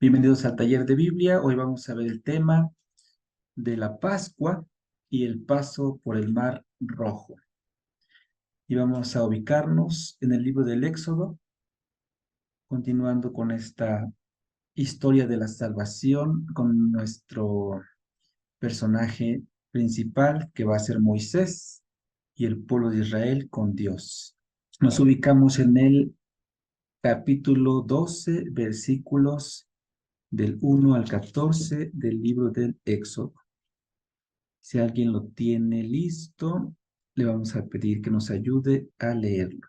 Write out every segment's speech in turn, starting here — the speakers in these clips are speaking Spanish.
Bienvenidos al taller de Biblia. Hoy vamos a ver el tema de la Pascua y el paso por el Mar Rojo. Y vamos a ubicarnos en el libro del Éxodo, continuando con esta historia de la salvación con nuestro personaje principal, que va a ser Moisés y el pueblo de Israel con Dios. Nos ubicamos en el capítulo 12, versículos del 1 al 14 del libro del Éxodo. Si alguien lo tiene listo, le vamos a pedir que nos ayude a leerlo.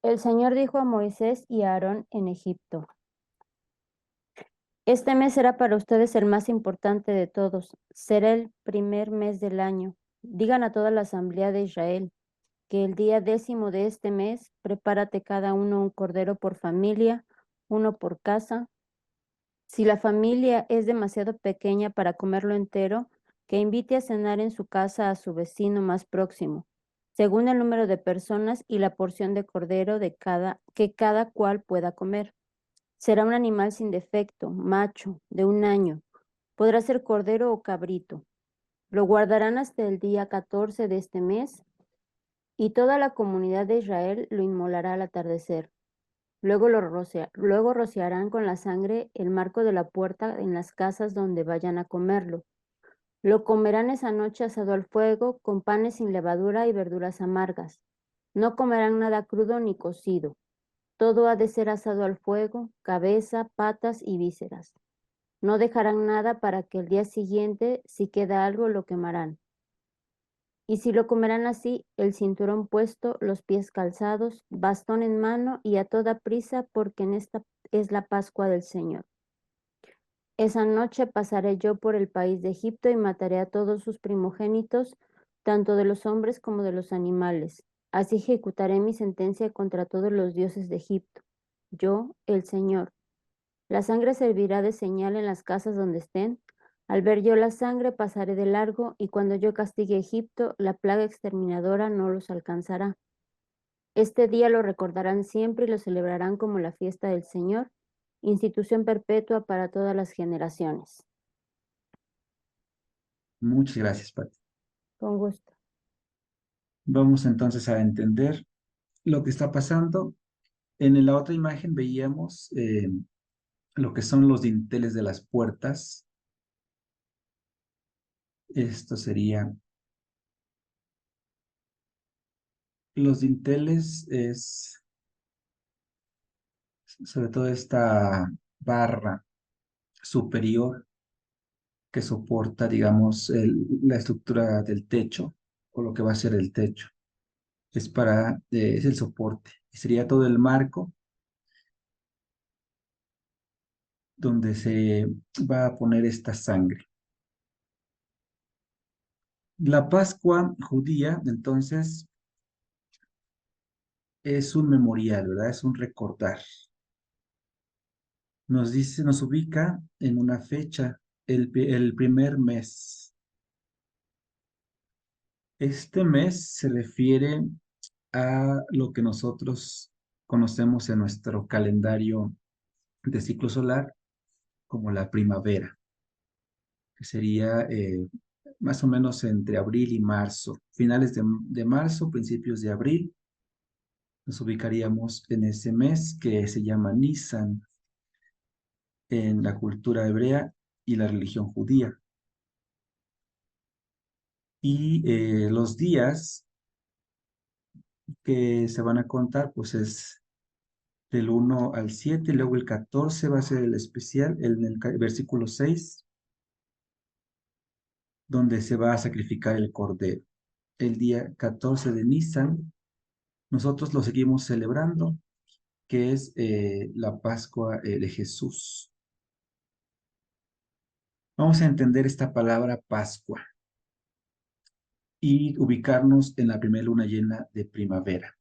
El Señor dijo a Moisés y a Aarón en Egipto: Este mes será para ustedes el más importante de todos. Será el primer mes del año. Digan a toda la asamblea de Israel que el día 10 de este mes prepárate cada uno un cordero por familia, uno por casa. Si la familia es demasiado pequeña para comerlo entero, que invite a cenar en su casa a su vecino más próximo, según el número de personas y la porción de cordero que cada cual pueda comer. Será un animal sin defecto, macho, de 1 año. Podrá ser cordero o cabrito. Lo guardarán hasta el día 14 de este mes, y toda la comunidad de Israel lo inmolará al atardecer. Luego rociarán con la sangre el marco de la puerta en las casas donde vayan a comerlo. Lo comerán esa noche asado al fuego, con panes sin levadura y verduras amargas. No comerán nada crudo ni cocido. Todo ha de ser asado al fuego, cabeza, patas y vísceras. No dejarán nada para que el día siguiente, si queda algo, lo quemarán. Y si lo comerán así, el cinturón puesto, los pies calzados, bastón en mano y a toda prisa, porque en esta es la Pascua del Señor. Esa noche pasaré yo por el país de Egipto y mataré a todos sus primogénitos, tanto de los hombres como de los animales. Así ejecutaré mi sentencia contra todos los dioses de Egipto. Yo, el Señor. La sangre servirá de señal en las casas donde estén. Al ver yo la sangre, pasaré de largo, y cuando yo castigue a Egipto, la plaga exterminadora no los alcanzará. Este día lo recordarán siempre y lo celebrarán como la fiesta del Señor, institución perpetua para todas las generaciones. Muchas gracias, Pati. Con gusto. Vamos entonces a entender lo que está pasando. En la otra imagen veíamos lo que son los dinteles de las puertas. Esto sería, los dinteles es sobre todo esta barra superior que soporta, digamos, la estructura del techo o lo que va a ser el techo. Es el soporte. Y sería todo el marco donde se va a poner esta sangre. La Pascua judía, entonces, es un memorial, ¿verdad? Es un recordar. Nos dice, nos ubica en una fecha, el primer mes. Este mes se refiere a lo que nosotros conocemos en nuestro calendario de ciclo solar como la primavera, que sería más o menos entre abril y marzo, finales de marzo, principios de abril, nos ubicaríamos en ese mes que se llama Nisan en la cultura hebrea y la religión judía. Y los días que se van a contar, pues es del 1 al 7, luego el 14 va a ser el especial, el versículo 6 donde se va a sacrificar el cordero. El día 14 de Nisan, nosotros lo seguimos celebrando, que es la Pascua de Jesús. Vamos a entender esta palabra Pascua y ubicarnos en la primera luna llena de primavera.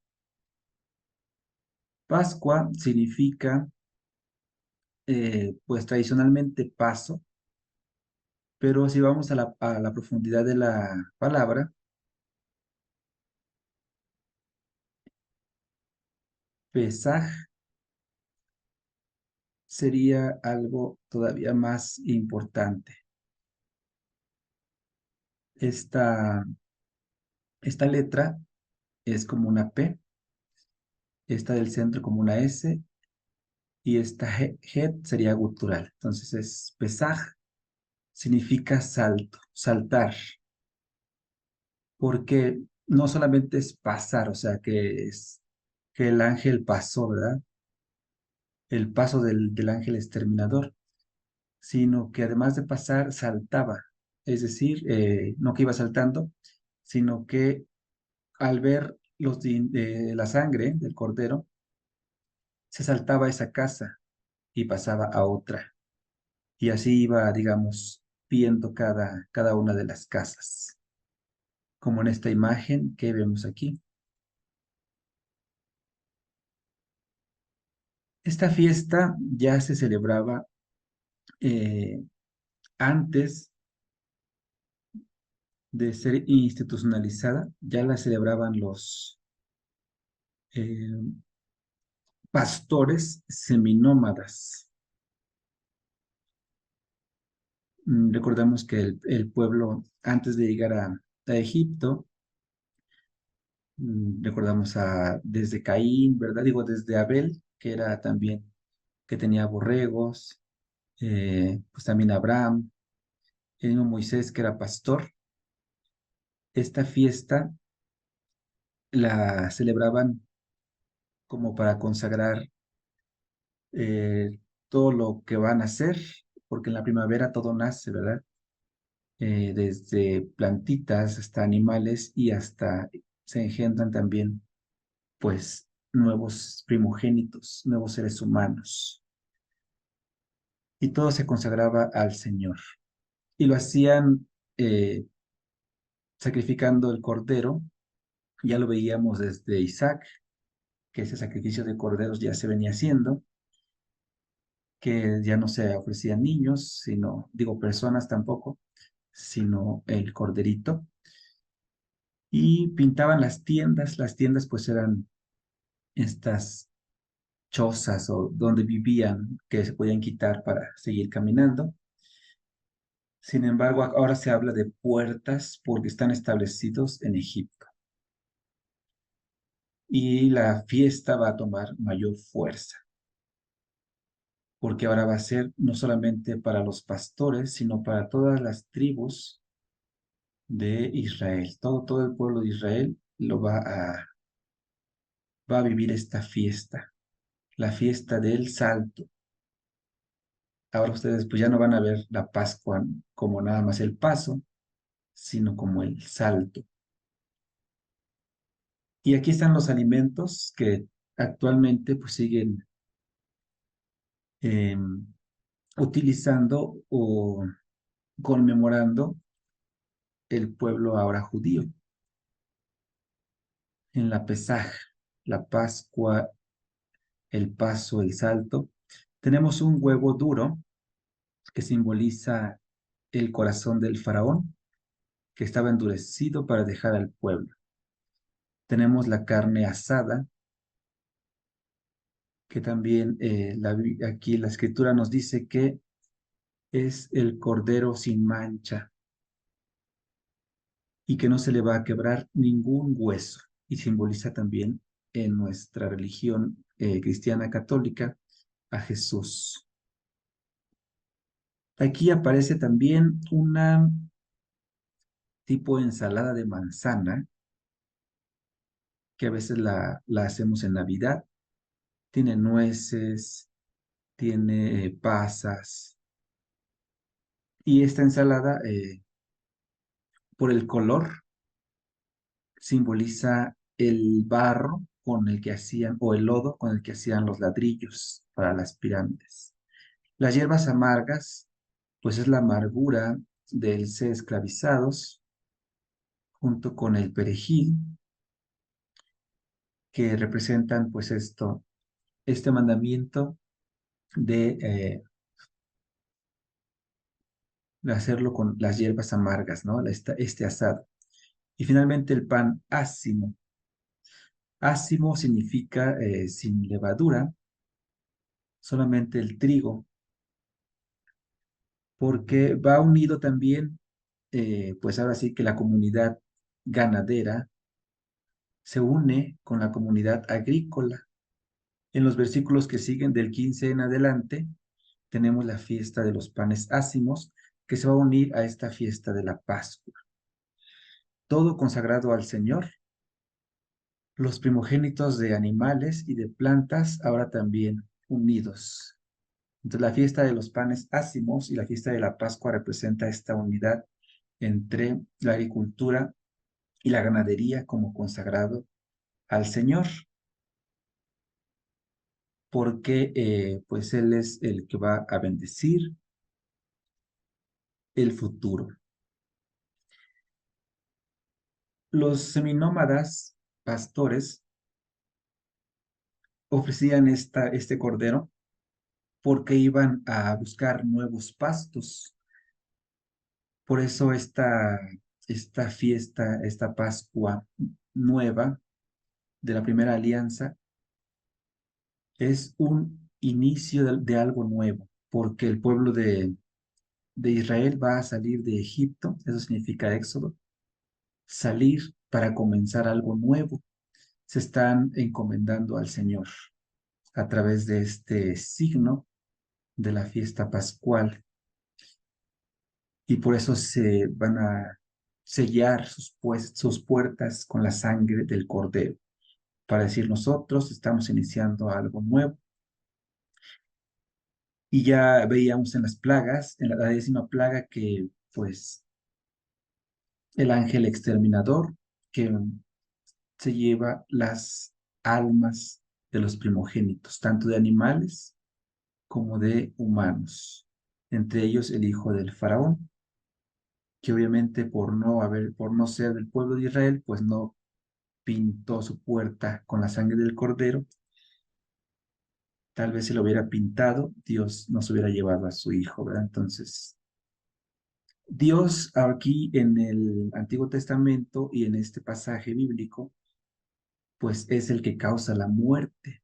Pascua significa, pues tradicionalmente paso, pero si vamos a la profundidad de la palabra, Pesaj sería algo todavía más importante. Esta, esta letra es como una P, esta del centro como una S y esta Het sería gutural. Entonces es Pesaj, significa salto, saltar, porque no solamente es pasar, o sea, que es que el ángel pasó, ¿verdad? El paso del ángel exterminador, sino que además de pasar, saltaba. Es decir, no que iba saltando, sino que al ver la sangre del cordero, se saltaba a esa casa y pasaba a otra. Y así iba, digamos, viendo cada una de las casas, como en esta imagen que vemos aquí. Esta fiesta ya se celebraba eh, antes de ser institucionalizada, ya la celebraban los eh, pastores seminómadas. Recordamos que el pueblo, antes de llegar a Egipto, recordamos desde Caín, ¿verdad? Digo, desde Abel, que era también, que tenía borregos, pues también Abraham, el mismo Moisés, que era pastor. Esta fiesta la celebraban como para consagrar eh, todo lo que van a hacer, porque en la primavera todo nace, ¿verdad? Desde plantitas hasta animales y hasta se engendran también, pues, nuevos primogénitos, nuevos seres humanos. Y todo se consagraba al Señor. Y lo hacían eh, sacrificando el cordero. Ya lo veíamos desde Isaac, que ese sacrificio de corderos ya se venía haciendo, que ya no se ofrecían niños, sino, digo, personas tampoco, sino el corderito. Y pintaban las tiendas pues eran estas chozas o donde vivían que se podían quitar para seguir caminando. Sin embargo, ahora se habla de puertas porque están establecidos en Egipto y la fiesta va a tomar mayor fuerza porque ahora va a ser no solamente para los pastores, sino para todas las tribus de Israel. Todo el pueblo de Israel va a vivir esta fiesta, la fiesta del salto. Ahora ustedes pues ya no van a ver la Pascua como nada más el paso, sino como el salto. Y aquí están los alimentos que actualmente pues siguen eh, utilizando o conmemorando el pueblo ahora judío. En la Pesaj, la Pascua, el paso, el salto, tenemos un huevo duro que simboliza el corazón del faraón que estaba endurecido para dejar al pueblo. Tenemos la carne asada, que también aquí la escritura nos dice que es el cordero sin mancha y que no se le va a quebrar ningún hueso. Y simboliza también en nuestra religión cristiana católica a Jesús. Aquí aparece también una tipo de ensalada de manzana, que a veces la hacemos en Navidad. Tiene nueces, tiene pasas. Y esta ensalada, por el color, simboliza el barro con el que hacían, o el lodo con el que hacían los ladrillos para las pirámides. Las hierbas amargas, pues es la amargura del ser esclavizados, junto con el perejil, que representan pues este mandamiento de hacerlo con las hierbas amargas, ¿no? Este asado. Y finalmente el pan ácimo. Ácimo significa sin levadura, solamente el trigo, porque va unido también, pues ahora sí que la comunidad ganadera se une con la comunidad agrícola. En los versículos que siguen del 15 en adelante, tenemos la fiesta de los panes ácimos, que se va a unir a esta fiesta de la Pascua. Todo consagrado al Señor. Los primogénitos de animales y de plantas ahora también unidos. Entonces la fiesta de los panes ácimos y la fiesta de la Pascua representa esta unidad entre la agricultura y la ganadería como consagrado al Señor, porque pues Él es el que va a bendecir el futuro. Los seminómadas pastores ofrecían este cordero porque iban a buscar nuevos pastos. Por eso esta fiesta, esta Pascua nueva de la primera alianza es un inicio de algo nuevo, porque el pueblo de Israel va a salir de Egipto, eso significa éxodo, salir para comenzar algo nuevo. Se están encomendando al Señor a través de este signo de la fiesta pascual y por eso se van a sellar sus puertas con la sangre del cordero, para decir nosotros estamos iniciando algo nuevo. Y ya veíamos en las plagas, en la 10ª plaga, que pues el ángel exterminador que se lleva las almas de los primogénitos, tanto de animales como de humanos, entre ellos el hijo del faraón, que obviamente por no ser del pueblo de Israel, pues no pintó su puerta con la sangre del cordero. Tal vez si lo hubiera pintado, Dios nos hubiera llevado a su hijo, ¿verdad? Entonces, Dios aquí en el Antiguo Testamento y en este pasaje bíblico, pues es el que causa la muerte,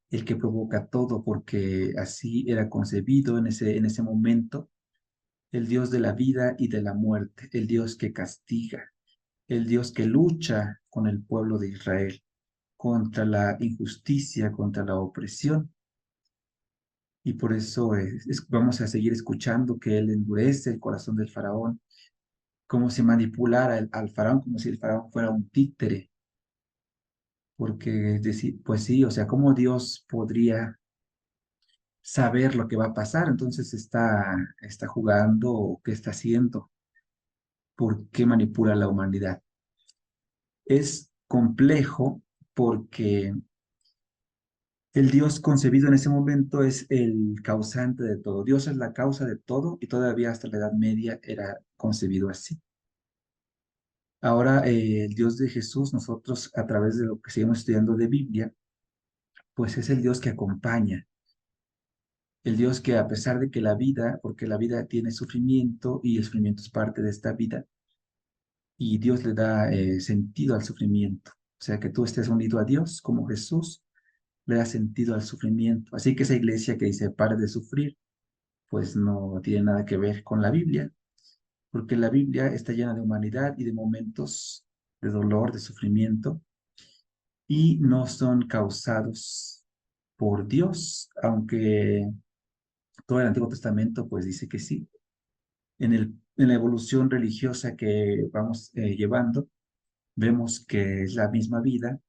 el que provoca todo, porque así era concebido en ese momento el Dios de la vida y de la muerte, el Dios que castiga, el Dios que lucha con el pueblo de Israel contra la injusticia, contra la opresión. Y por eso vamos a seguir escuchando que él endurece el corazón del faraón, como si manipulara al faraón, como si el faraón fuera un títere, porque es decir, pues sí, o sea, ¿cómo Dios podría saber lo que va a pasar? Entonces está jugando o qué está haciendo, por qué manipula la humanidad. Es complejo porque el Dios concebido en ese momento es el causante de todo. Dios es la causa de todo y todavía hasta la Edad Media era concebido así. Ahora, el Dios de Jesús, nosotros a través de lo que seguimos estudiando de Biblia, pues es el Dios que acompaña, el Dios que a pesar de que la vida, porque la vida tiene sufrimiento y el sufrimiento es parte de esta vida, y Dios le da sentido al sufrimiento. O sea, que tú estés unido a Dios como Jesús, le da sentido al sufrimiento. Así que esa iglesia que dice pare de sufrir, pues no tiene nada que ver con la Biblia, porque la Biblia está llena de humanidad y de momentos de dolor, de sufrimiento, y no son causados por Dios, aunque todo el Antiguo Testamento pues dice que sí. En la evolución religiosa que vamos llevando, vemos que es la misma vida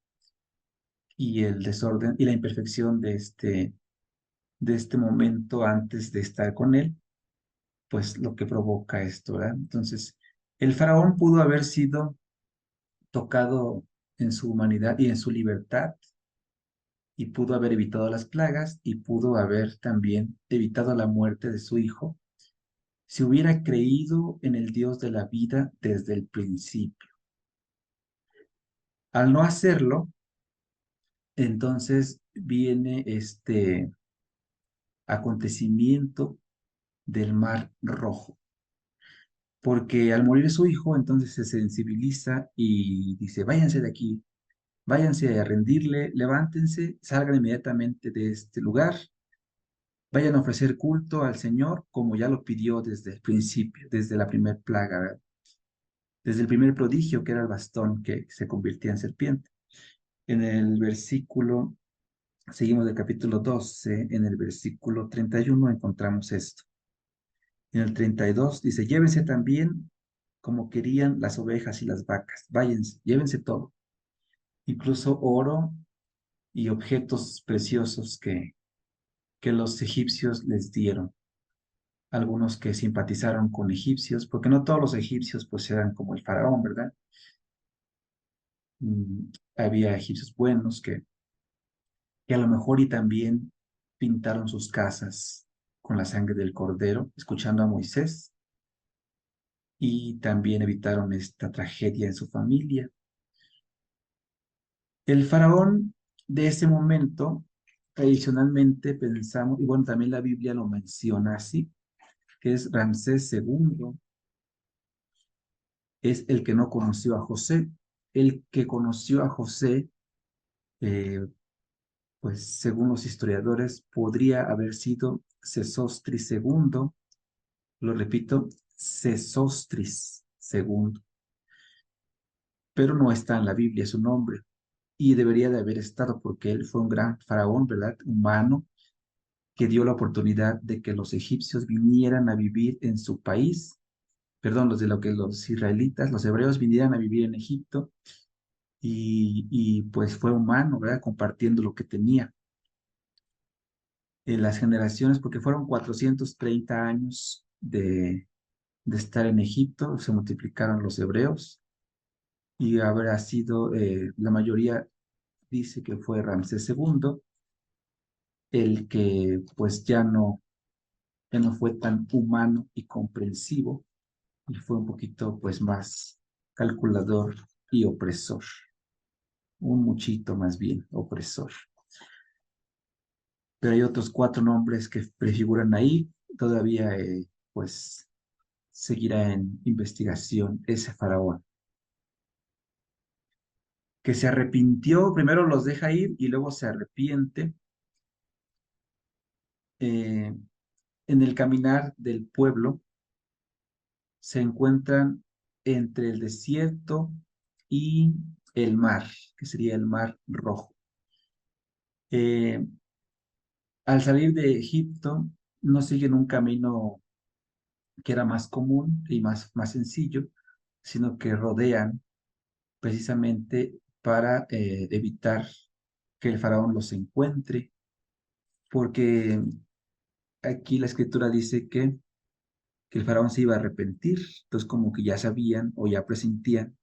y el desorden y la imperfección de este momento antes de estar con él, pues lo que provoca esto, ¿verdad? Entonces, el faraón pudo haber sido tocado en su humanidad y en su libertad, y pudo haber evitado las plagas y pudo haber también evitado la muerte de su hijo si hubiera creído en el Dios de la vida desde el principio. Al no hacerlo, entonces viene este acontecimiento del Mar Rojo, porque al morir su hijo, entonces se sensibiliza y dice, váyanse de aquí, váyanse a rendirle, levántense, salgan inmediatamente de este lugar, vayan a ofrecer culto al Señor como ya lo pidió desde el principio, desde la primer plaga, ¿verdad? Desde el primer prodigio que era el bastón que se convirtió en serpiente. En el versículo, seguimos del capítulo 12, en el versículo 31 encontramos esto. En el 32 dice, llévense también como querían las ovejas y las vacas, váyanse, llévense todo, incluso oro y objetos preciosos que los egipcios les dieron. Algunos que simpatizaron con egipcios, porque no todos los egipcios pues eran como el faraón, ¿verdad? Había egipcios buenos que a lo mejor y también pintaron sus casas con la sangre del cordero, escuchando a Moisés, y también evitaron esta tragedia en su familia. El faraón de ese momento, tradicionalmente pensamos, y bueno, también la Biblia lo menciona así, que es Ramsés II, es el que no conoció a José. El que conoció a José, eh, pues según los historiadores, podría haber sido Sesostris II, lo repito, Sesostris II, pero no está en la Biblia su nombre y debería de haber estado porque él fue un gran faraón, ¿verdad? Humano, que dio la oportunidad de que los egipcios vinieran a vivir en su país, perdón, los de lo que los israelitas, los hebreos vinieran a vivir en Egipto y pues fue humano, ¿verdad? Compartiendo lo que tenía. Las generaciones, porque fueron 430 años de estar en Egipto, se multiplicaron los hebreos y habrá sido, la mayoría dice que fue Ramsés II, el que pues ya no fue tan humano y comprensivo y fue un poquito pues más calculador y opresor, un muchito más bien opresor. Pero hay otros cuatro nombres que prefiguran ahí, todavía pues seguirá en investigación ese faraón, que se arrepintió, primero los deja ir y luego se arrepiente eh, en el caminar del pueblo, se encuentran entre el desierto y el mar, que sería el mar rojo. Eh, Al salir de Egipto, no siguen un camino que era más común y más sencillo, sino que rodean precisamente para evitar que el faraón los encuentre, porque aquí la escritura dice que el faraón se iba a arrepentir, entonces como que ya sabían o ya presentían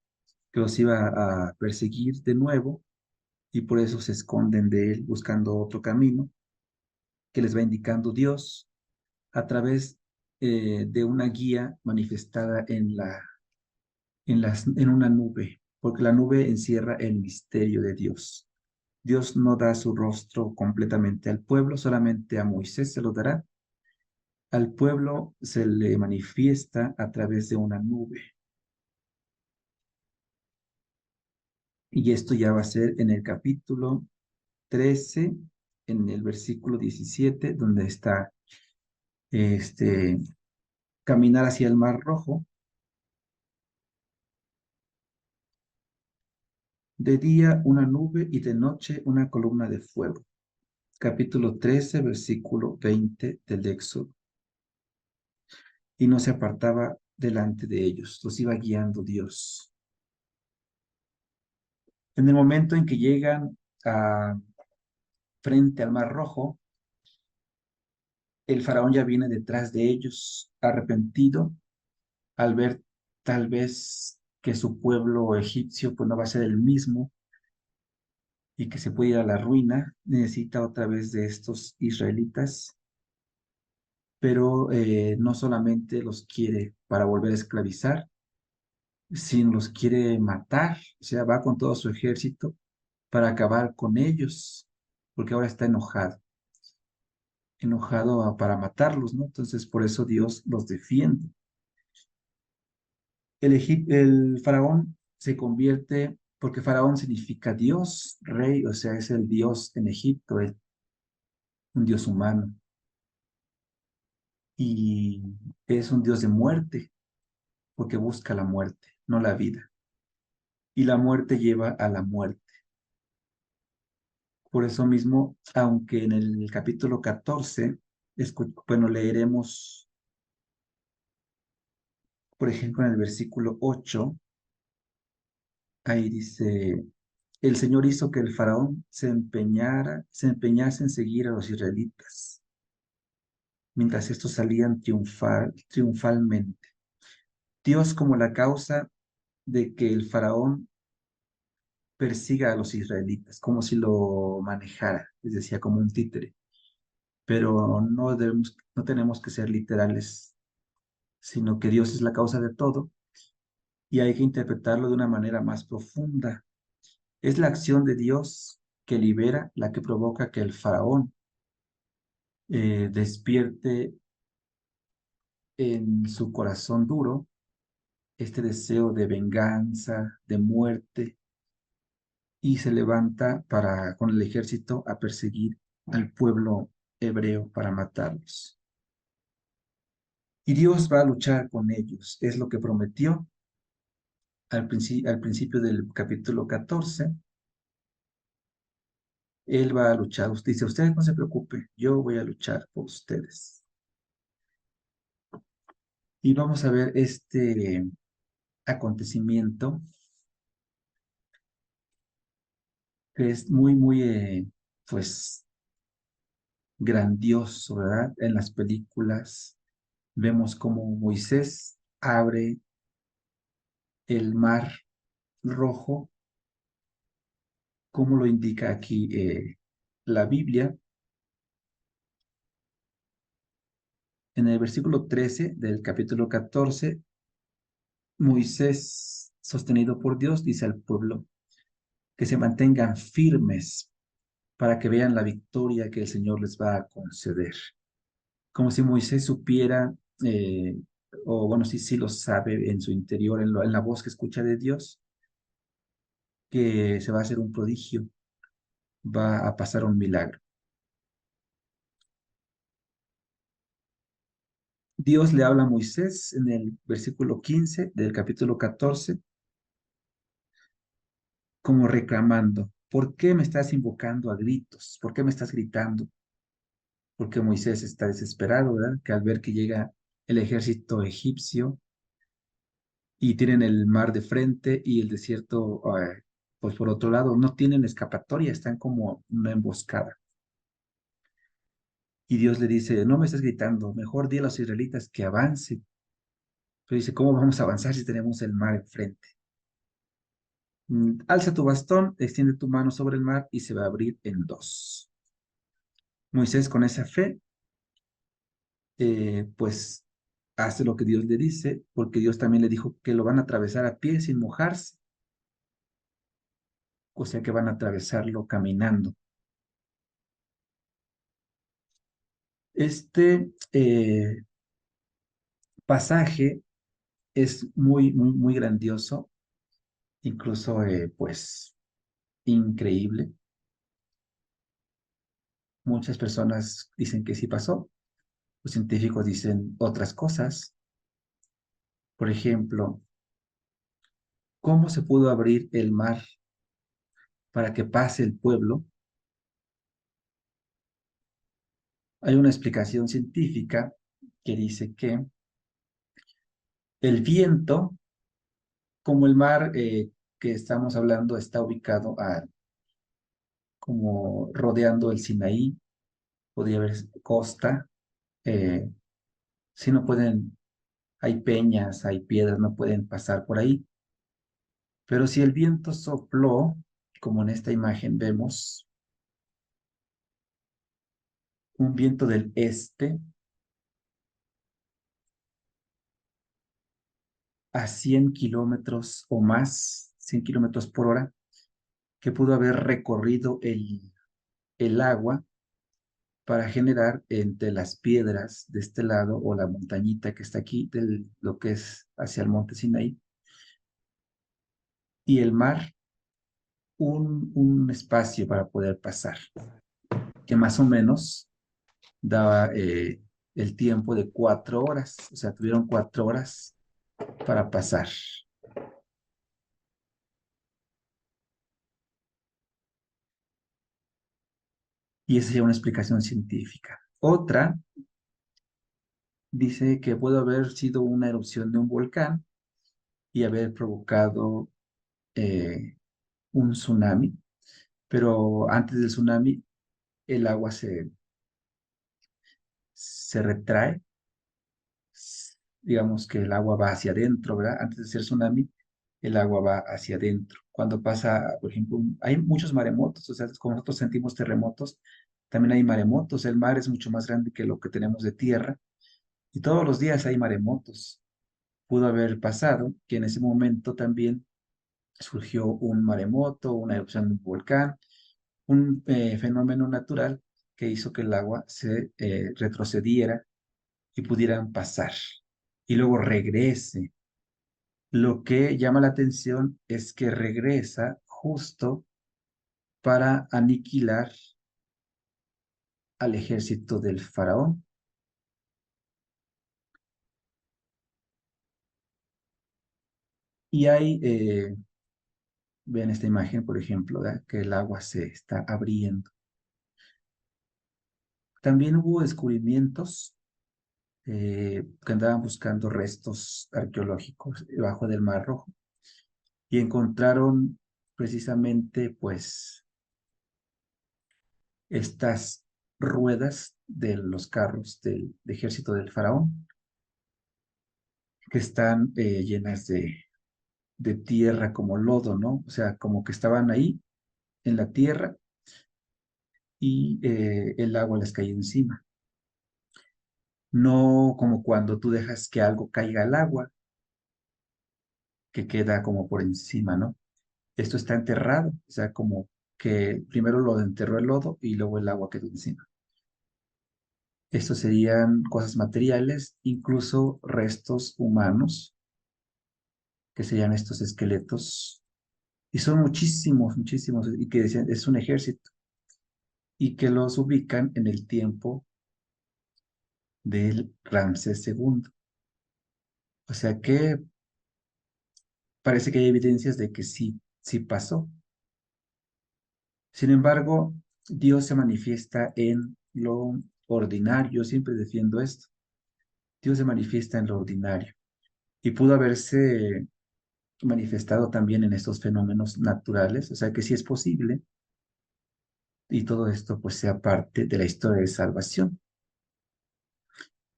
que los iba a perseguir de nuevo y por eso se esconden de él buscando otro camino que les va indicando Dios a través de una guía manifestada en una nube, porque la nube encierra el misterio de Dios. Dios no da su rostro completamente al pueblo, solamente a Moisés se lo dará. Al pueblo se le manifiesta a través de una nube. Y esto ya va a ser en el capítulo 13, en el versículo 17, donde está este, caminar hacia el Mar Rojo. De día una nube y de noche una columna de fuego. Capítulo 13, versículo 20 del Éxodo. Y no se apartaba delante de ellos, los iba guiando Dios. En el momento en que llegan frente al Mar Rojo, el faraón ya viene detrás de ellos, arrepentido, al ver tal vez que su pueblo egipcio pues no va a ser el mismo y que se puede ir a la ruina, necesita otra vez de estos israelitas, pero no solamente los quiere para volver a esclavizar, sino los quiere matar, o sea, va con todo su ejército para acabar con ellos, porque ahora está enojado para matarlos, ¿no? Entonces, por eso Dios los defiende. El faraón se convierte, porque faraón significa Dios, rey, o sea, es el Dios en Egipto, un Dios humano. y es un Dios de muerte, porque busca la muerte, no la vida. Y la muerte lleva a la muerte. Por eso mismo, aunque en el capítulo 14, bueno, leeremos, por ejemplo, en el versículo 8, ahí dice, el Señor hizo que el faraón se empeñase en seguir a los israelitas, mientras estos salían triunfalmente. Dios como la causa de que el faraón persiga a los israelitas, como si lo manejara, les decía, como un títere. Pero no tenemos que ser literales, sino que Dios es la causa de todo y hay que interpretarlo de una manera más profunda. Es la acción de Dios que libera la que provoca que el faraón despierte en su corazón duro este deseo de venganza, de muerte, y se levanta con el ejército a perseguir al pueblo hebreo para matarlos. Y Dios va a luchar con ellos, es lo que prometió al principio del capítulo 14. Él va a luchar. Usted dice, ustedes no se preocupen, yo voy a luchar por ustedes. Y vamos a ver este acontecimiento que es muy, pues, grandioso, ¿verdad? En las películas vemos cómo Moisés abre el mar rojo, como lo indica aquí la Biblia. En el versículo 13 del capítulo 14, Moisés, sostenido por Dios, dice al pueblo que se mantengan firmes para que vean la victoria que el Señor les va a conceder. Como si Moisés supiera, eh, o bueno, sí lo sabe en su interior, en la voz que escucha de Dios, que se va a hacer un prodigio, va a pasar un milagro. Dios le habla a Moisés en el versículo 15 del capítulo 14, como reclamando, ¿por qué me estás invocando a gritos? ¿Por qué me estás gritando? Porque Moisés está desesperado, ¿verdad? Que al ver que llega el ejército egipcio y tienen el mar de frente y el desierto, pues por otro lado, no tienen escapatoria, están como una emboscada. Y Dios le dice, no me estás gritando, mejor di a los israelitas que avancen. Pero dice, ¿cómo vamos a avanzar si tenemos el mar enfrente? Alza tu bastón, extiende tu mano sobre el mar y se va a abrir en dos. Moisés con esa fe, pues hace lo que Dios le dice, porque Dios también le dijo que lo van a atravesar a pie sin mojarse, o sea que van a atravesarlo caminando. Este pasaje es muy grandioso, incluso pues increíble. Muchas personas dicen que sí pasó, los científicos dicen otras cosas. Por ejemplo, ¿cómo se pudo abrir el mar para que pase el pueblo? Hay una explicación científica que dice que el viento, como el mar que estamos hablando está ubicado como rodeando el Sinaí, podría haber costa, eh, si no pueden, hay peñas, hay piedras, no pueden pasar por ahí. Pero si el viento sopló, como en esta imagen vemos, un viento del este a 100 kilómetros o más, 100 kilómetros por hora, que pudo haber recorrido el agua para generar entre las piedras de este lado o la montañita que está aquí, lo que es hacia el monte Sinaí, y el mar, un espacio para poder pasar, que más o menos daba el tiempo de 4 horas, o sea, tuvieron 4 horas para pasar. Y esa sería una explicación científica. Otra dice que puede haber sido una erupción de un volcán y haber provocado eh, un tsunami, pero antes del tsunami el agua se retrae, digamos que el agua va hacia adentro, ¿verdad? Antes de ser tsunami, el agua va hacia adentro. Cuando pasa, por ejemplo, hay muchos maremotos, o sea, como nosotros sentimos terremotos, también hay maremotos. El mar es mucho más grande que lo que tenemos de tierra y todos los días hay maremotos. Pudo haber pasado que en ese momento también surgió un maremoto, una erupción de un volcán, un fenómeno natural que hizo que el agua se retrocediera y pudieran pasar y luego regrese. Lo que llama la atención es que regresa justo para aniquilar al ejército del faraón. Y hay, vean esta imagen, por ejemplo, ¿verdad? Que el agua se está abriendo. También hubo descubrimientos que andaban buscando restos arqueológicos debajo del Mar Rojo y encontraron precisamente, pues, estas ruedas de los carros del ejército del faraón que están llenas de tierra como lodo, ¿no? O sea, como que estaban ahí en la tierra y el agua les caía encima. No como cuando tú dejas que algo caiga al agua, que queda como por encima, ¿no? Esto está enterrado, o sea, como que primero lo enterró el lodo y luego el agua quedó encima. Estos serían cosas materiales, incluso restos humanos, que serían estos esqueletos. Y son muchísimos, muchísimos, y que decían, es un ejército, y que los ubican en el tiempo del Ramsés II. O sea que parece que hay evidencias de que sí, sí pasó. Sin embargo, Dios se manifiesta en lo ordinario. Yo siempre defiendo esto. Dios se manifiesta en lo ordinario y pudo haberse manifestado también en estos fenómenos naturales, o sea que sí es posible y todo esto pues sea parte de la historia de salvación.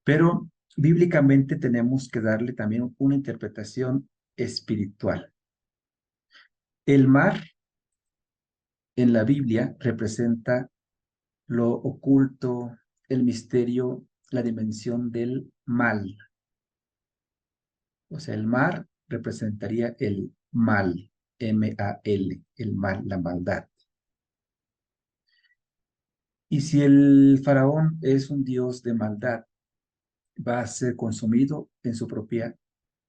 Pero bíblicamente tenemos que darle también una interpretación espiritual. El mar en la Biblia representa lo oculto, el misterio, la dimensión del mal. O sea, el mar representaría el mal, M-A-L, el mal, la maldad. Y si el faraón es un dios de maldad, va a ser consumido en su propia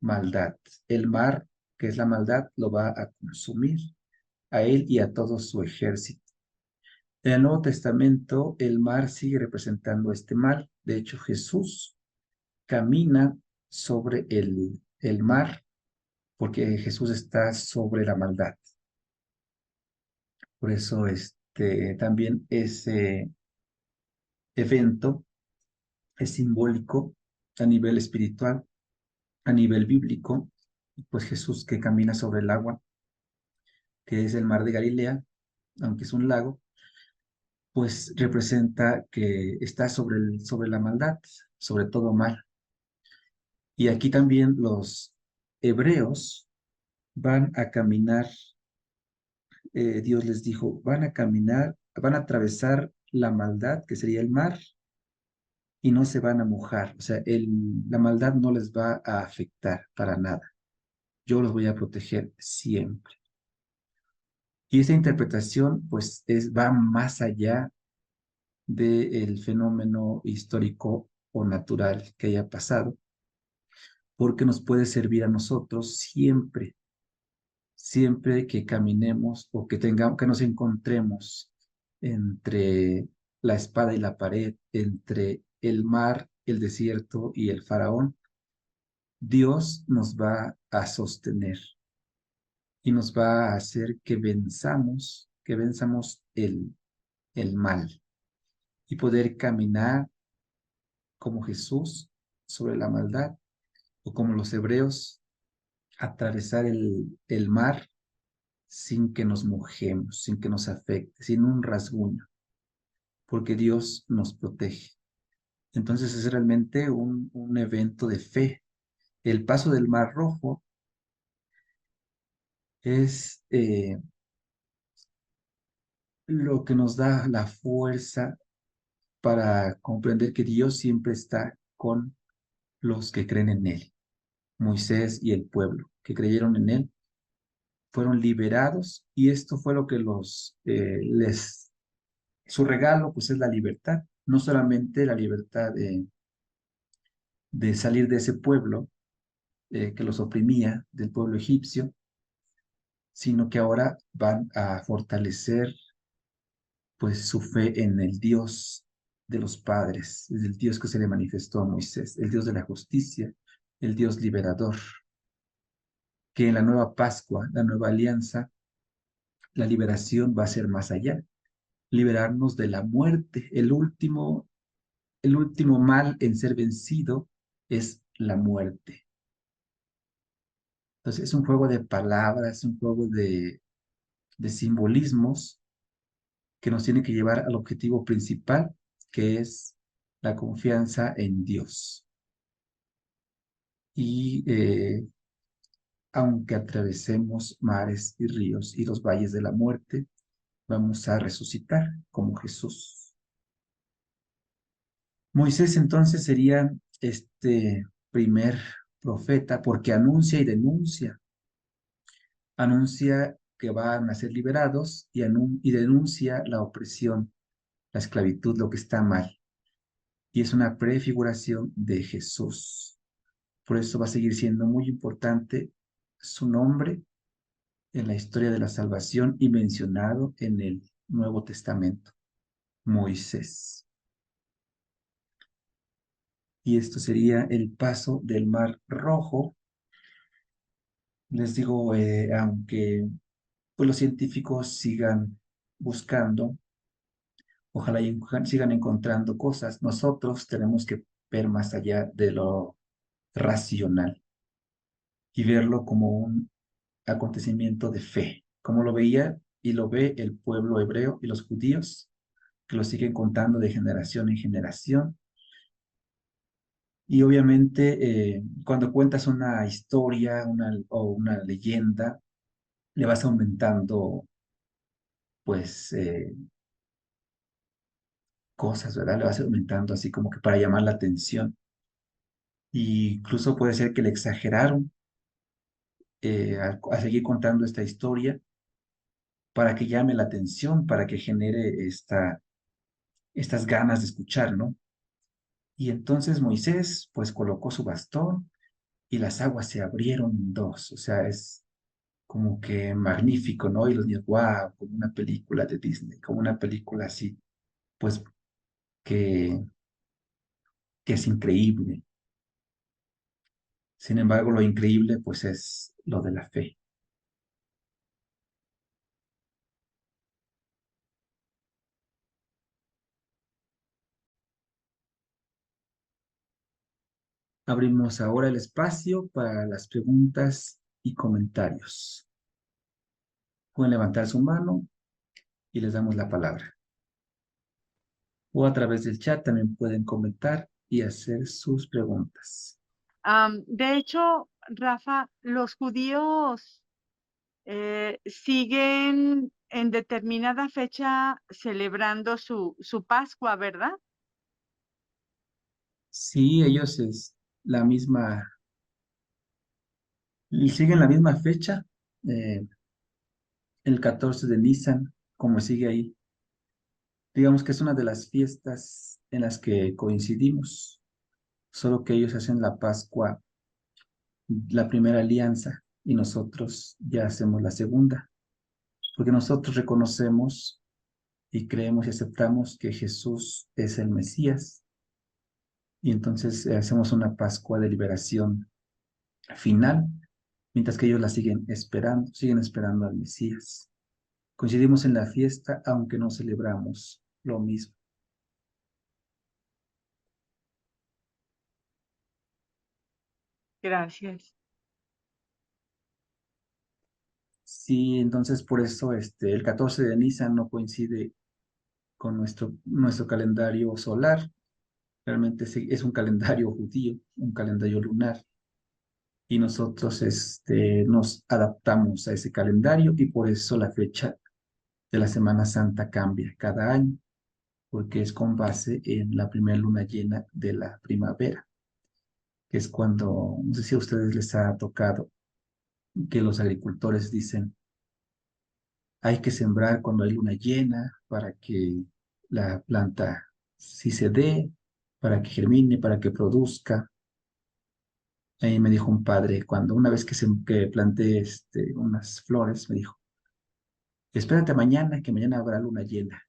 maldad. El mar, que es la maldad, lo va a consumir a él y a todo su ejército. En el Nuevo Testamento, el mar sigue representando este mal. De hecho, Jesús camina sobre el mar porque Jesús está sobre la maldad. Por eso también ese evento es simbólico a nivel espiritual, a nivel bíblico, pues Jesús que camina sobre el agua, que es el mar de Galilea, aunque es un lago, pues representa que está sobre la maldad, sobre todo mal. Y aquí también los hebreos van a caminar, Dios les dijo, van a caminar, van a atravesar la maldad, que sería el mar, y no se van a mojar. O sea, la maldad no les va a afectar para nada. Yo los voy a proteger siempre. Y esta interpretación, pues, va más allá del fenómeno histórico o natural que haya pasado, porque nos puede servir a nosotros siempre, siempre que caminemos o que nos encontremos entre la espada y la pared, entre el mar el desierto y el faraón, Dios nos va a sostener y nos va a hacer que venzamos el mal y poder caminar como Jesús sobre la maldad o como los hebreos, atravesar el mar sin que nos mojemos, sin que nos afecte, sin un rasguño, porque Dios nos protege. Entonces es realmente un evento de fe. El paso del Mar Rojo es lo que nos da la fuerza para comprender que Dios siempre está con los que creen en Él. Moisés y el pueblo que creyeron en Él fueron liberados y esto fue lo que su regalo pues es la libertad, no solamente la libertad de salir de ese pueblo que los oprimía, del pueblo egipcio, sino que ahora van a fortalecer pues su fe en el Dios de los padres, es el Dios que se le manifestó a Moisés, el Dios de la justicia, el Dios liberador, que en la nueva Pascua, la nueva alianza, la liberación va a ser más allá, liberarnos de la muerte. El último mal en ser vencido es la muerte. Entonces es un juego de palabras, un juego de simbolismos que nos tiene que llevar al objetivo principal, que es la confianza en Dios. Y aunque atravesemos mares y ríos y los valles de la muerte, vamos a resucitar como Jesús. Moisés entonces sería este primer profeta porque anuncia y denuncia. Anuncia que van a ser liberados y denuncia la opresión, la esclavitud, lo que está mal. Y es una prefiguración de Jesús. Por eso va a seguir siendo muy importante su nombre en la historia de la salvación y mencionado en el Nuevo Testamento, Moisés. Y esto sería el paso del Mar Rojo. Les digo, aunque pues, los científicos sigan buscando, ojalá sigan encontrando cosas, nosotros tenemos que ver más allá de lo racional y verlo como un acontecimiento de fe, como lo veía y lo ve el pueblo hebreo y los judíos, que lo siguen contando de generación en generación. Y obviamente cuando cuentas una historia o una leyenda, le vas aumentando pues cosas, ¿verdad? Le vas aumentando así como que para llamar la atención. Y incluso puede ser que le exageraron a seguir contando esta historia para que llame la atención, para que genere estas ganas de escuchar, ¿no? Y entonces Moisés pues colocó su bastón y las aguas se abrieron en dos, o sea, es como que magnífico, ¿no? Y los niños, wow, como una película de Disney, como una película así, pues que, que es increíble. Sin embargo, lo increíble pues es lo de la fe. Abrimos ahora el espacio para las preguntas y comentarios. Pueden levantar su mano y les damos la palabra. O a través del chat también pueden comentar y hacer sus preguntas. De hecho, Rafa, los judíos siguen en determinada fecha celebrando su Pascua, ¿verdad? Sí, ellos es la misma, y siguen la misma fecha, eh, el 14 de Nisan, como sigue ahí. Digamos que es una de las fiestas en las que coincidimos, solo que ellos hacen la Pascua, la primera alianza, y nosotros ya hacemos la segunda, porque nosotros reconocemos y creemos y aceptamos que Jesús es el Mesías, y entonces hacemos una Pascua de liberación final, mientras que ellos la siguen esperando al Mesías. Coincidimos en la fiesta, aunque no celebramos lo mismo. Gracias. Sí, entonces por eso el 14 de Nisan no coincide con nuestro calendario solar. Realmente es un calendario judío, un calendario lunar. Y nosotros nos adaptamos a ese calendario y por eso la fecha de la Semana Santa cambia cada año, porque es con base en la primera luna llena de la primavera, que es cuando, no sé si a ustedes les ha tocado, que los agricultores dicen, hay que sembrar cuando hay luna llena para que la planta sí se dé, para que germine, para que produzca. Ahí me dijo un padre, cuando una vez que planté unas flores, me dijo, espérate mañana, que mañana habrá luna llena.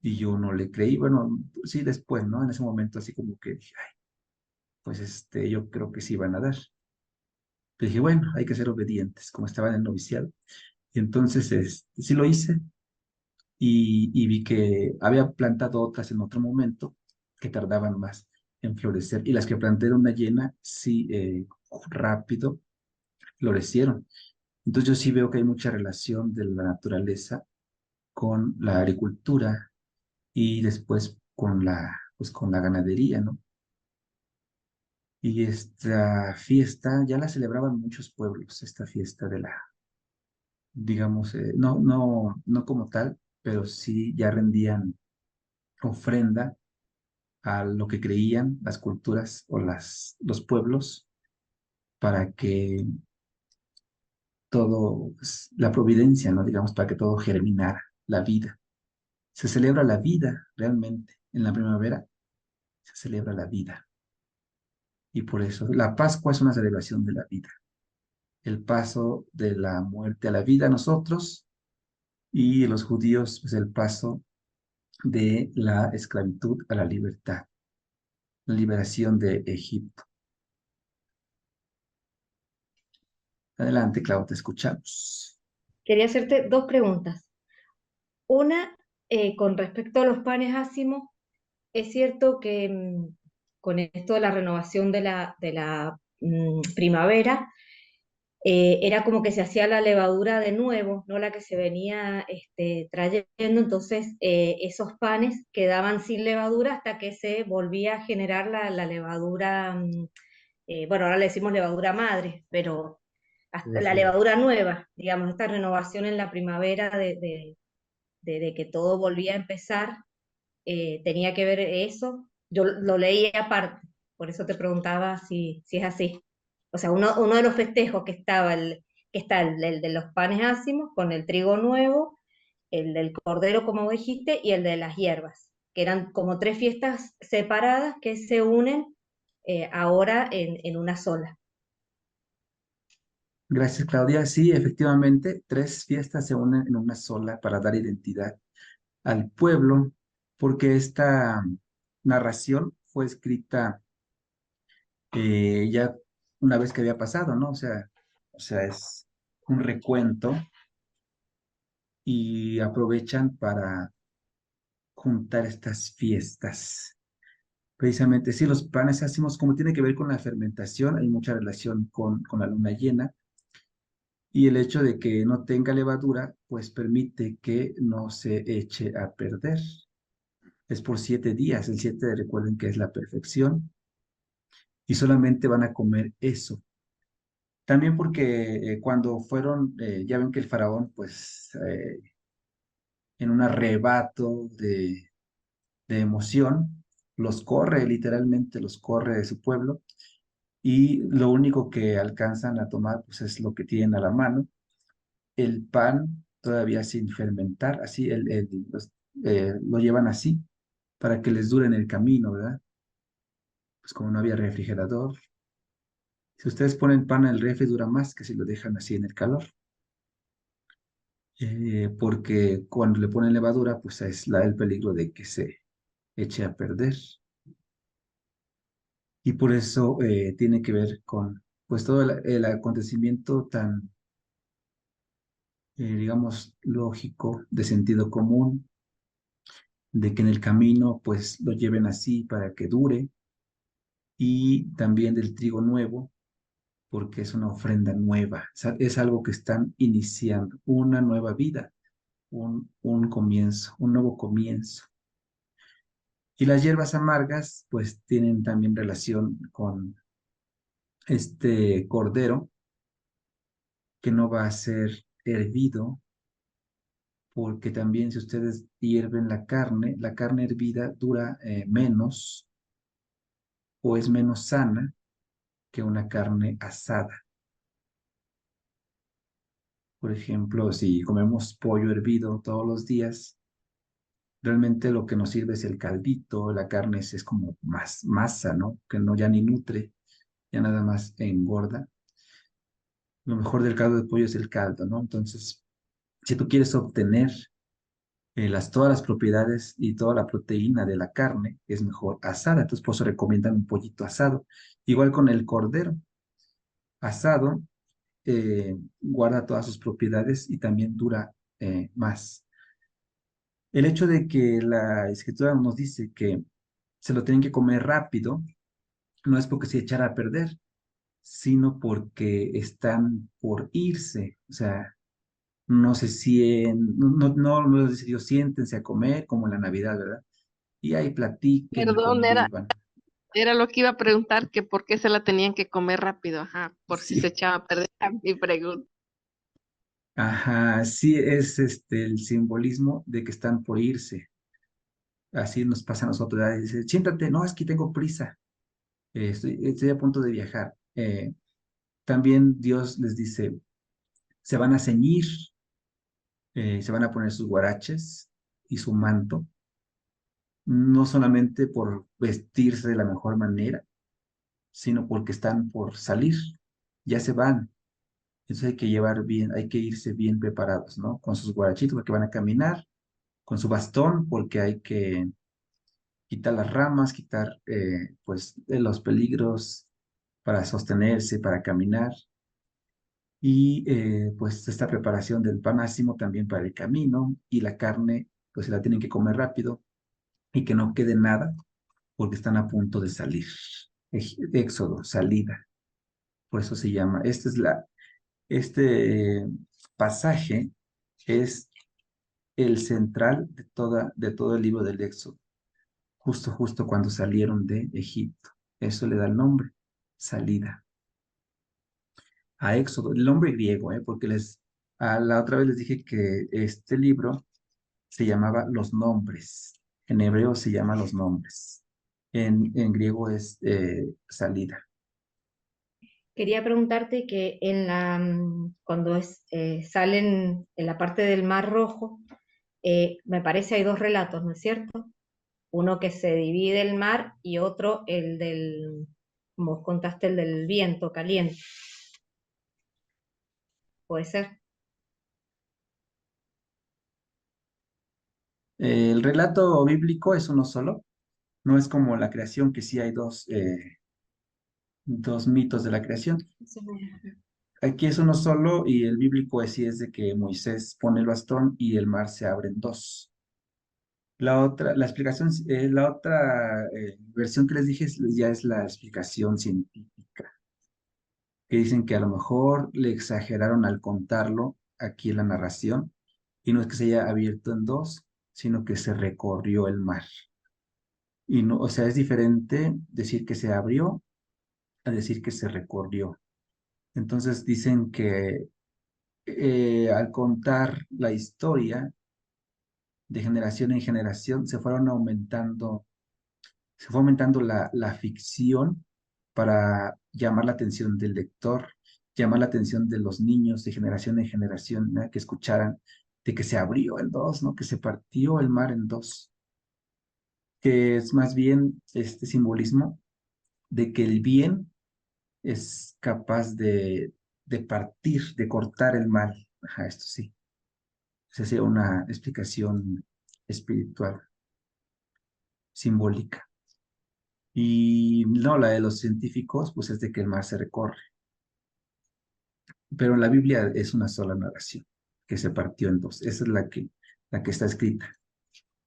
Y yo no le creí, bueno, sí después, ¿no? En ese momento así como que dije, ay, pues yo creo que sí van a dar. Pero dije, bueno, hay que ser obedientes, como estaba en el noviciado. Y entonces sí lo hice y vi que había plantado otras en otro momento que tardaban más en florecer. Y las que planté de una llena, sí, rápido florecieron. Entonces yo sí veo que hay mucha relación de la naturaleza con la agricultura y después con la ganadería, ¿no? Y esta fiesta ya la celebraban muchos pueblos, esta fiesta digamos, no como tal, pero sí ya rendían ofrenda a lo que creían las culturas o los pueblos para que todo, pues, la providencia, ¿no? Digamos, para que todo germinara, la vida. Se celebra la vida realmente. En la primavera se celebra la vida. Y por eso la Pascua es una celebración de la vida. El paso de la muerte a la vida a nosotros y los judíos, pues el paso de la esclavitud a la libertad, la liberación de Egipto. Adelante, Clau, te escuchamos. Quería hacerte dos preguntas. Una, con respecto a los panes ácimos, es cierto que con esto de la renovación de la primavera, era como que se hacía la levadura de nuevo, no la que se venía trayendo, entonces esos panes quedaban sin levadura hasta que se volvía a generar la levadura, bueno, ahora le decimos levadura madre, pero hasta la levadura nueva, digamos, esta renovación en la primavera de que todo volvía a empezar, tenía que ver eso. Yo lo leí aparte, por eso te preguntaba si es así. O sea, uno de los festejos que está el de los panes ácimos con el trigo nuevo, el del cordero, como dijiste, y el de las hierbas, que eran como tres fiestas separadas que se unen ahora en una sola. Gracias, Claudia. Sí, efectivamente, tres fiestas se unen en una sola para dar identidad al pueblo, porque esta narración fue escrita ya una vez que había pasado, ¿no? O sea, es un recuento y aprovechan para juntar estas fiestas. Precisamente, sí, los panes hacemos como tiene que ver con la fermentación, hay mucha relación con la luna llena y el hecho de que no tenga levadura, pues permite que no se eche a perder. Es por 7 días, el 7 recuerden que es la perfección y solamente van a comer eso. También porque cuando fueron, ya ven que el faraón, pues en un arrebato de emoción, los corre, literalmente los corre de su pueblo y lo único que alcanzan a tomar pues es lo que tienen a la mano, el pan todavía sin fermentar, así lo llevan así para que les dure en el camino, ¿verdad? Pues como no había refrigerador, si ustedes ponen pan en el refri dura más que si lo dejan así en el calor, porque cuando le ponen levadura pues es el peligro de que se eche a perder. Y por eso tiene que ver con pues todo el acontecimiento tan, digamos, lógico, de sentido común, de que en el camino pues lo lleven así para que dure, y también del trigo nuevo, porque es una ofrenda nueva, es algo que están iniciando, una nueva vida, un comienzo, un nuevo comienzo. Y las hierbas amargas pues tienen también relación con este cordero que no va a ser hervido, porque también si ustedes hierven la carne hervida dura menos o es menos sana que una carne asada. Por ejemplo, si comemos pollo hervido todos los días, realmente lo que nos sirve es el caldito, la carne es como más masa, ¿no? Que no ya ni nutre, ya nada más engorda. Lo mejor del caldo de pollo es el caldo, ¿no? Entonces, si tú quieres obtener todas las propiedades y toda la proteína de la carne, es mejor asada. Entonces, por eso recomiendan un pollito asado. Igual con el cordero asado, guarda todas sus propiedades y también dura más. El hecho de que la escritura nos dice que se lo tienen que comer rápido, no es porque se echara a perder, sino porque están por irse. O sea, no sé si no les decidió, siéntense a comer como en la Navidad, ¿verdad? Y ahí platiquen y Perdón, convivan. era lo que iba a preguntar, que por qué se la tenían que comer rápido, ajá, por si se Sí, echaba a perder mi pregunta. ajá, sí es el simbolismo de que están por irse. Así nos pasa a nosotros, ¿verdad? Dice, siéntate, no, es que tengo prisa, estoy a punto de viajar. También Dios les dice, se van a ceñir, se van a poner sus guaraches y su manto, no solamente por vestirse de la mejor manera, sino porque están por salir, ya se van. Entonces hay que llevar bien, hay que irse bien preparados, ¿no? Con sus guarachitos porque van a caminar, con su bastón porque hay que quitar las ramas, quitar pues los peligros para sostenerse, para caminar. Y pues esta preparación del pan ácimo también para el camino, y la carne pues se la tienen que comer rápido y que no quede nada porque están a punto de salir. Éxodo, salida. Por eso se llama, este pasaje es el central de todo el libro del Éxodo, justo cuando salieron de Egipto. Eso le da el nombre, salida. A Éxodo, el nombre griego, porque a la otra vez les dije que este libro se llamaba Los Nombres. En hebreo se llama Los Nombres. En griego es salida. Quería preguntarte que cuando salen en la parte del Mar Rojo, me parece hay dos relatos, ¿no es cierto? Uno que se divide el mar y otro como vos contaste, el del viento caliente. ¿Puede ser? El relato bíblico es uno solo, no es como la creación, que sí hay dos mitos de la creación. Aquí es uno solo, y el bíblico sí es de que Moisés pone el bastón y el mar se abre en dos. La explicación, la otra versión que les dije ya es la explicación científica, que dicen que a lo mejor le exageraron al contarlo aquí en la narración, y no es que se haya abierto en dos, sino que se recorrió el mar. Y no, o sea, es diferente decir que se abrió a decir que se recorrió. Entonces dicen que al contar la historia de generación en generación, se fue aumentando la ficción para llamar la atención del lector, llamar la atención de los niños de generación en generación, ¿no? Que escucharan de que se abrió en dos, ¿no? Que se partió el mar en dos, que es más bien este simbolismo de que el bien es capaz de partir, de cortar el mal. Ajá, esto sí. Esa sería una explicación espiritual, simbólica. Y no, la de los científicos, pues es de que el mar se recorre. Pero en la Biblia es una sola narración que se partió en dos. Esa es la que está escrita.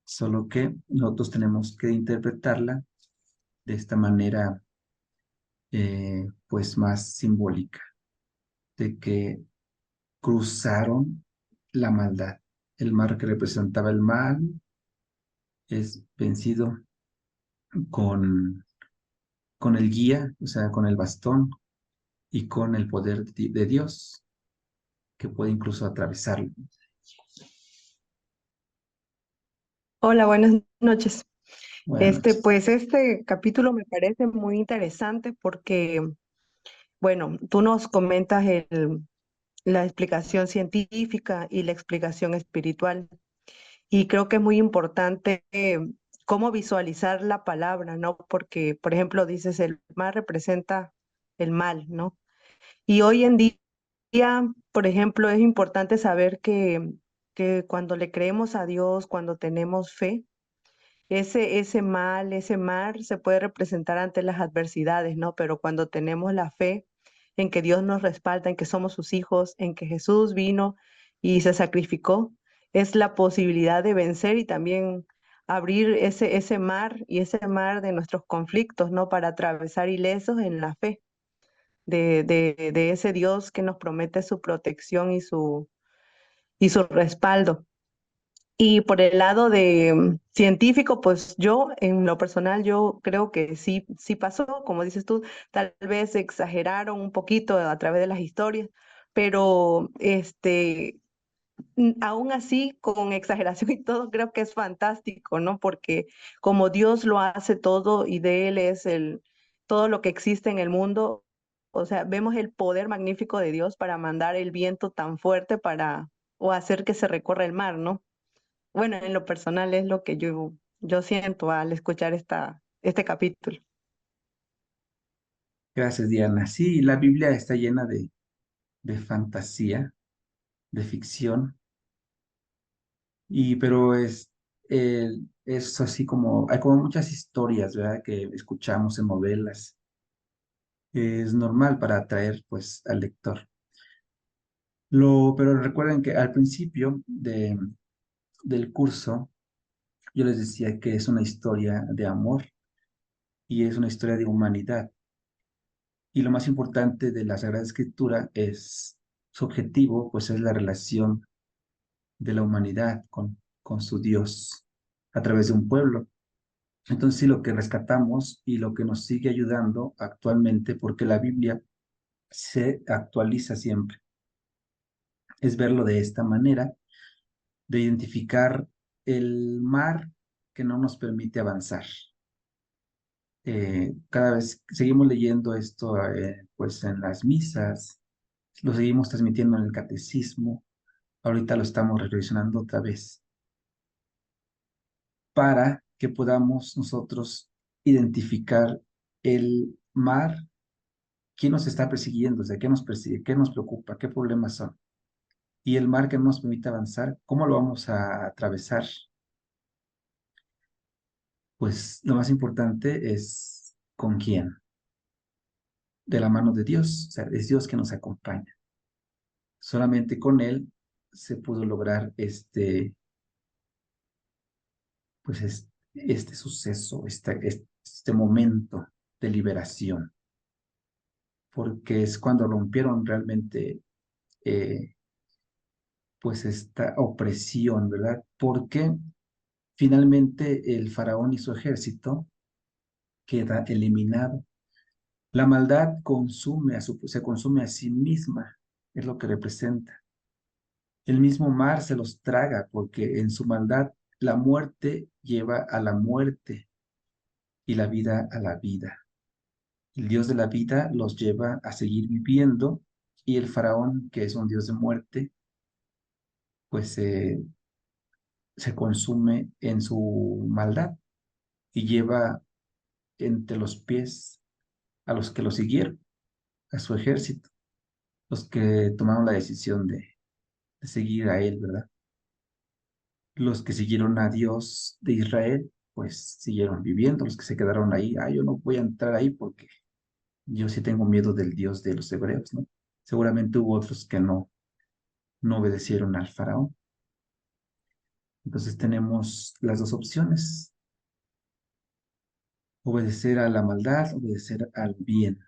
Solo que nosotros tenemos que interpretarla de esta manera, pues más simbólica, de que cruzaron la maldad. El mar que representaba el mal es vencido con, con el guía, o sea, con el bastón y con el poder de Dios, que puede incluso atravesarlo. Hola, buenas noches. Buenas noches. Pues este capítulo me parece muy interesante porque, bueno, tú nos comentas la explicación científica y la explicación espiritual. Y creo que es muy importante cómo visualizar la palabra, ¿no? Porque, por ejemplo, dices, el mal representa el mal, ¿no? Y hoy en día, por ejemplo, es importante saber que cuando le creemos a Dios, cuando tenemos fe, ese mal, ese mar se puede representar ante las adversidades, ¿no? Pero cuando tenemos la fe en que Dios nos respalda, en que somos sus hijos, en que Jesús vino y se sacrificó, es la posibilidad de vencer y también abrir ese mar y ese mar de nuestros conflictos, ¿no? Para atravesar ilesos en la fe de ese Dios que nos promete su protección y su respaldo. Y por el lado de científico, pues yo, en lo personal, yo creo que sí, sí pasó, como dices tú, tal vez exageraron un poquito a través de las historias, pero aún así, con exageración y todo, creo que es fantástico, ¿no? Porque como Dios lo hace todo y de Él es todo lo que existe en el mundo, o sea, vemos el poder magnífico de Dios para mandar el viento tan fuerte o hacer que se recorra el mar, ¿no? Bueno, en lo personal es lo que yo siento al escuchar este capítulo. Gracias, Diana. Sí, la Biblia está llena de fantasía, de ficción, pero es así como, hay como muchas historias, ¿verdad? Que escuchamos en novelas. Es normal para atraer, pues, al lector. Pero recuerden que al principio del curso, yo les decía que es una historia de amor y es una historia de humanidad. Y lo más importante de la Sagrada Escritura es su objetivo, pues es la relación de la humanidad con su Dios a través de un pueblo. Entonces, sí, lo que rescatamos y lo que nos sigue ayudando actualmente, porque la Biblia se actualiza siempre, es verlo de esta manera, de identificar el mar que no nos permite avanzar. Cada vez seguimos leyendo esto, pues en las misas, lo seguimos transmitiendo en el catecismo, ahorita lo estamos revisionando otra vez, para que podamos nosotros identificar el mar, quién nos está persiguiendo, o sea, qué nos persigue, qué nos preocupa, qué problemas son. Y el mar que no nos permite avanzar, ¿cómo lo vamos a atravesar? Pues lo más importante es con quién, de la mano de Dios, o sea, es Dios que nos acompaña. Solamente con Él se pudo lograr pues este suceso, este momento de liberación, porque es cuando rompieron realmente eh, pues esta opresión, ¿verdad? Porque finalmente el faraón y su ejército queda eliminado. La maldad se consume a sí misma, es lo que representa. El mismo mar se los traga porque en su maldad la muerte lleva a la muerte y la vida a la vida. El Dios de la vida los lleva a seguir viviendo y el faraón, que es un Dios de muerte, pues se consume en su maldad y lleva entre los pies a los que lo siguieron, a su ejército, los que tomaron la decisión de seguir a él, ¿verdad? Los que siguieron a Dios de Israel pues siguieron viviendo, los que se quedaron ahí, yo no voy a entrar ahí porque yo sí tengo miedo del Dios de los hebreos, ¿no? Seguramente hubo otros que no obedecieron al faraón. Entonces tenemos las dos opciones: obedecer a la maldad, obedecer al bien.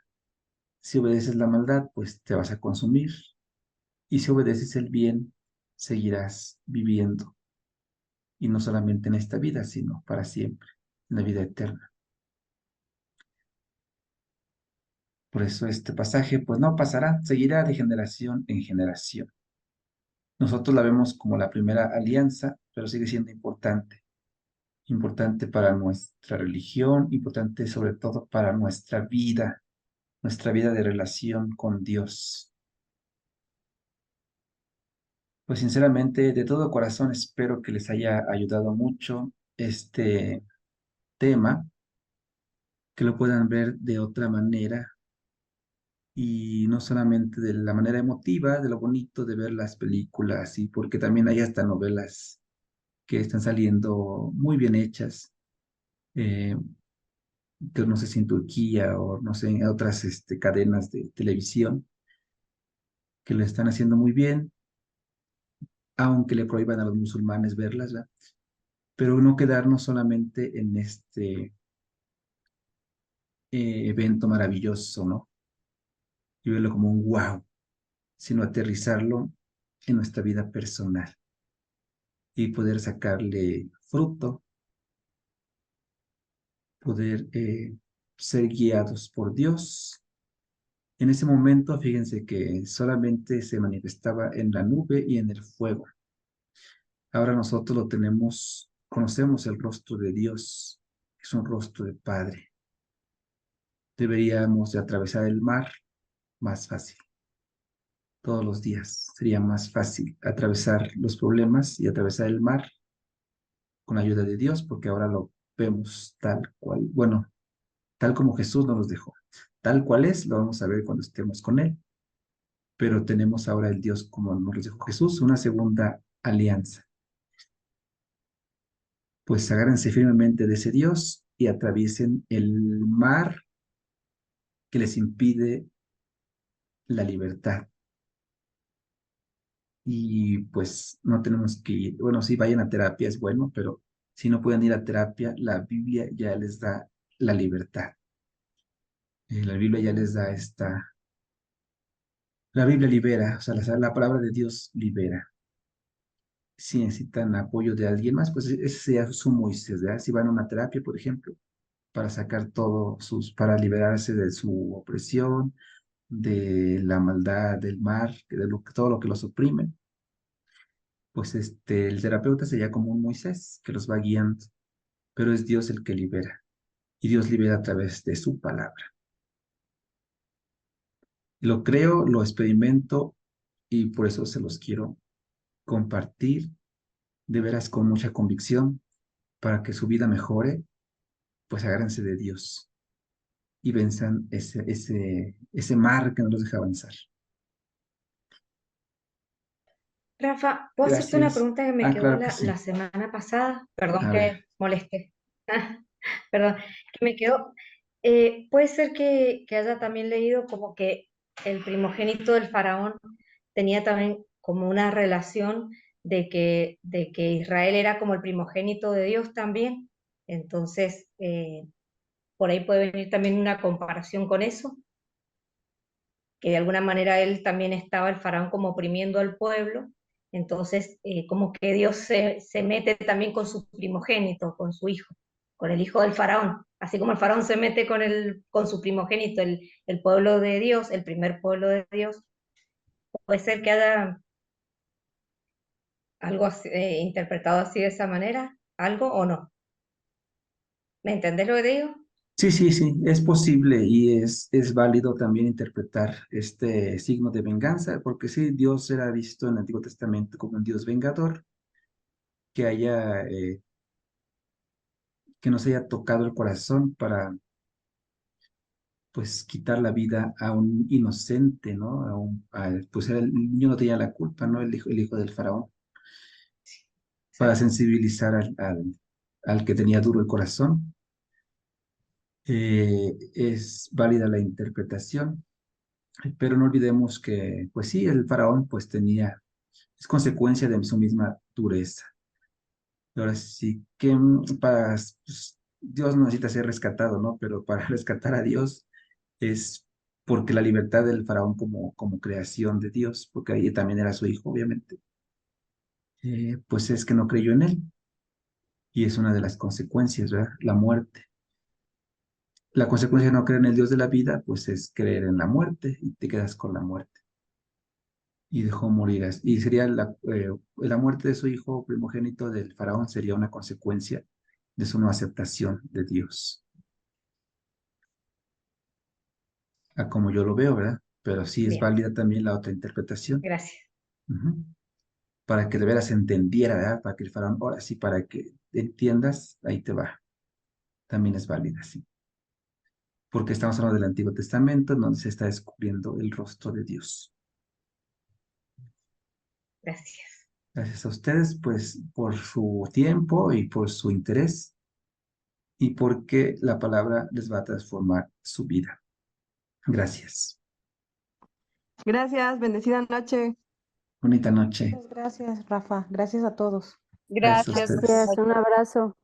Si obedeces la maldad, pues te vas a consumir. Y si obedeces el bien, seguirás viviendo. Y no solamente en esta vida, sino para siempre, en la vida eterna. Por eso este pasaje, pues no pasará, seguirá de generación en generación. Nosotros la vemos como la primera alianza, pero sigue siendo importante. Importante para nuestra religión, importante sobre todo para nuestra vida de relación con Dios. Pues sinceramente, de todo corazón espero que les haya ayudado mucho este tema, que lo puedan ver de otra manera y no solamente de la manera emotiva, de lo bonito de ver las películas, y porque también hay hasta novelas que están saliendo muy bien hechas, eh, que no sé si en Turquía o no sé, en otras cadenas de televisión, que lo están haciendo muy bien, aunque le prohíban a los musulmanes verlas, ¿verdad? Pero no quedarnos solamente en este evento maravilloso, ¿no? Y verlo como un wow, sino aterrizarlo en nuestra vida personal y poder sacarle fruto, poder ser guiados por Dios. En ese momento, fíjense que solamente se manifestaba en la nube y en el fuego. Ahora nosotros lo tenemos, conocemos el rostro de Dios, que es un rostro de Padre. Deberíamos de atravesar el mar más fácil. Todos los días sería más fácil atravesar los problemas y atravesar el mar con la ayuda de Dios, porque ahora lo vemos tal cual, bueno, tal como Jesús nos los dejó. Tal cual es, lo vamos a ver cuando estemos con Él. Pero tenemos ahora el Dios como nos lo dijo Jesús, una segunda alianza. Pues agárrense firmemente de ese Dios y atraviesen el mar que les impide la libertad. Y pues no tenemos que ir, bueno, sí, vayan a terapia, es bueno, pero si no pueden ir a terapia, la Biblia ya les da la libertad. La Biblia ya les da la Biblia libera, o sea, la palabra de Dios libera. Si necesitan apoyo de alguien más, pues ese sea su Moisés, ¿verdad? Si van a una terapia, por ejemplo, para sacar para liberarse de su opresión, de la maldad, del mar, todo lo que los oprime, pues el terapeuta sería como un Moisés que los va guiando, pero es Dios el que libera, y Dios libera a través de su palabra. Lo creo, lo experimento, y por eso se los quiero compartir de veras con mucha convicción para que su vida mejore. Pues agárrense de Dios y venzan ese mar que no los deja avanzar. Rafa, ¿puedo hacerte una Gracias. pregunta que me quedó Claro que la sí. semana pasada? Perdón A ver. que moleste. Perdón, que me quedó. Puede ser que haya también leído como que el primogénito del faraón tenía también como una relación de que Israel era como el primogénito de Dios también. Entonces, por ahí puede venir también una comparación con eso, que de alguna manera él también estaba, el faraón, como oprimiendo al pueblo. Entonces, como que Dios se mete también con su primogénito, con su hijo, con el hijo del faraón. Así como el faraón se mete con su primogénito, el pueblo de Dios, el primer pueblo de Dios, puede ser que haya algo así, interpretado así de esa manera, algo o no. ¿Me entendés lo que digo? Sí, sí, sí, es posible y es válido también interpretar este signo de venganza, porque sí, Dios era visto en el Antiguo Testamento como un Dios vengador, que que nos haya tocado el corazón para, pues, quitar la vida a un inocente, ¿no? Pues el niño no tenía la culpa, ¿no? El hijo del faraón, para sensibilizar al que tenía duro el corazón. Es válida la interpretación, pero no olvidemos que, pues sí, el faraón pues tenía, es consecuencia de su misma dureza. Ahora sí que pues, Dios no necesita ser rescatado, ¿no? Pero para rescatar a Dios es porque la libertad del faraón como creación de Dios, porque ahí también era su hijo, obviamente, pues es que no creyó en él. Y es una de las consecuencias, ¿verdad? La muerte. La consecuencia de no creer en el Dios de la vida, pues es creer en la muerte y te quedas con la muerte. Y dejó morir. Y sería la muerte de su hijo primogénito del faraón sería una consecuencia de su no aceptación de Dios. A como yo lo veo, ¿verdad? Pero sí es Bien, válida también la otra interpretación. gracias. Ujú. Para que de veras entendiera, ¿verdad? Para que el faraón, ahora sí, para que entiendas, ahí te va. También es válida, sí. Porque estamos hablando del Antiguo Testamento, donde se está descubriendo el rostro de Dios. Gracias. Gracias a ustedes, pues, por su tiempo y por su interés y porque la palabra les va a transformar su vida. Gracias. Gracias, bendecida noche. Bonita noche. Muchas gracias, Rafa. Gracias a todos. Gracias a Gracias. ustedes. Gracias, un abrazo.